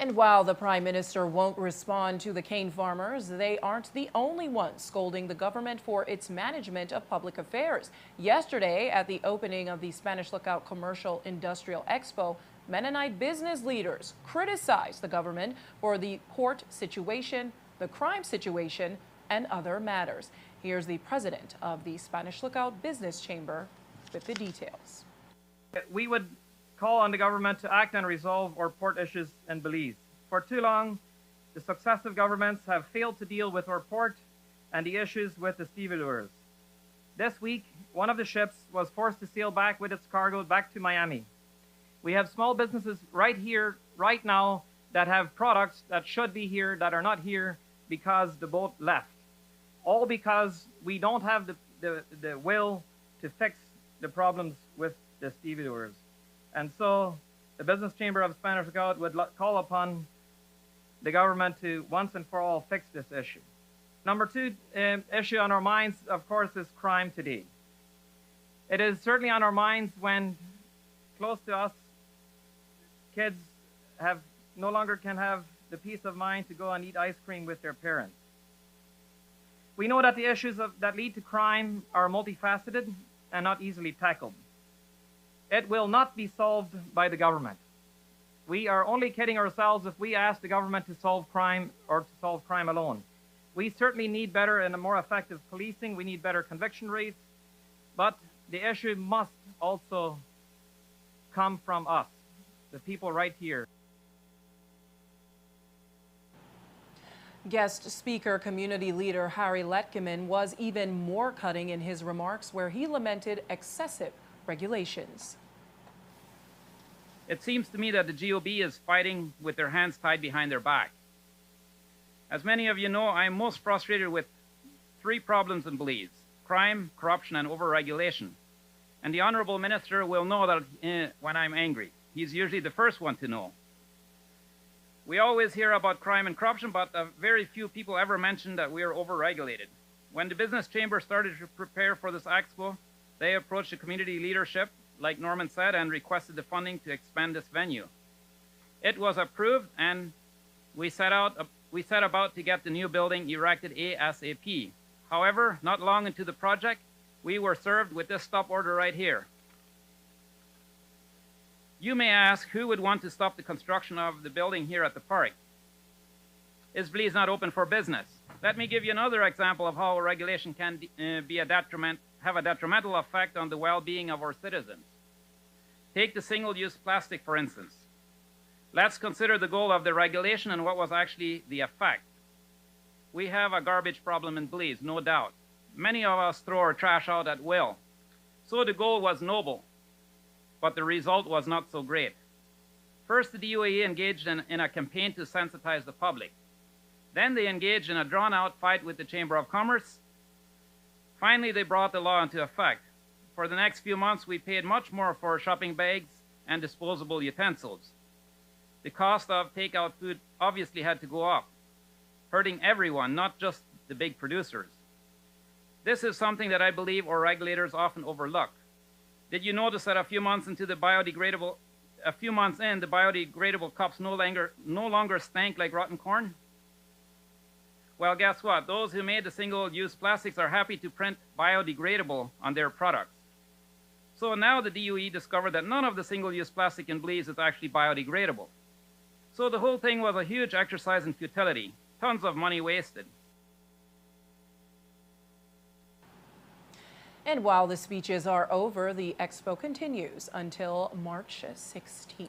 And while the Prime Minister won't respond to the cane farmers, they aren't the only ones scolding the government for its management of public affairs. Yesterday, at the opening of the Spanish Lookout Commercial Industrial Expo, Mennonite business leaders criticized the government for the port situation, the crime situation, and other matters. Here's the president of the Spanish Lookout Business Chamber with the details. We would call on the government to act and resolve our port issues in Belize. For too long, the successive governments have failed to deal with our port and the issues with the stevedores. This week, one of the ships was forced to sail back with its cargo back to Miami. We have small businesses right here, right now, that have products that should be here that are not here because the boat left. All because we don't have the will to fix the problems with the stevedores. And so the Business Chamber of Spanish Lookout would call upon the government to once and for all fix this issue. Number two issue on our minds, of course, is crime today. It is certainly on our minds when close to us, kids no longer can have the peace of mind to go and eat ice cream with their parents. We know that the issues that lead to crime are multifaceted and not easily tackled. It will not be solved by the government. We are only kidding ourselves if we ask the government to solve crime or to solve crime alone. We certainly need better and more effective policing. We need better conviction rates. But the issue must also come from us, the people right here. Guest speaker, community leader Harry Letkeman was even more cutting in his remarks, where he lamented excessive regulations. It seems to me that the GOB is fighting with their hands tied behind their back. As many of you know, I am most frustrated with three problems in Belize: crime, corruption, and overregulation. And the Honourable Minister will know that when I'm angry. He's usually the first one to know. We always hear about crime and corruption, but very few people ever mention that we are overregulated. When the Business Chamber started to prepare for this expo, they approached the community leadership, like Norman said, and requested the funding to expand this venue. It was approved, and we set about to get the new building erected ASAP. However, not long into the project, we were served with this stop order right here. You may ask, who would want to stop the construction of the building here at the park? Is Belize not open for business? Let me give you another example of how regulation can have a detrimental effect on the well-being of our citizens. Take the single-use plastic, for instance. Let's consider the goal of the regulation and what was actually the effect. We have a garbage problem in Belize, no doubt. Many of us throw our trash out at will. So the goal was noble, but the result was not so great. First, the DOE engaged in a campaign to sensitize the public. Then they engaged in a drawn-out fight with the Chamber of Commerce. Finally, they brought the law into effect. For the next few months, we paid much more for shopping bags and disposable utensils. The cost of takeout food obviously had to go up, hurting everyone, not just the big producers. This is something that I believe our regulators often overlook. Did you notice that a few months in, the biodegradable cups no longer stank like rotten corn? Well, guess what? Those who made the single-use plastics are happy to print biodegradable on their products. So now the DOE discovered that none of the single-use plastic in Belize is actually biodegradable. So the whole thing was a huge exercise in futility. Tons of money wasted. And while the speeches are over, the expo continues until March 16th.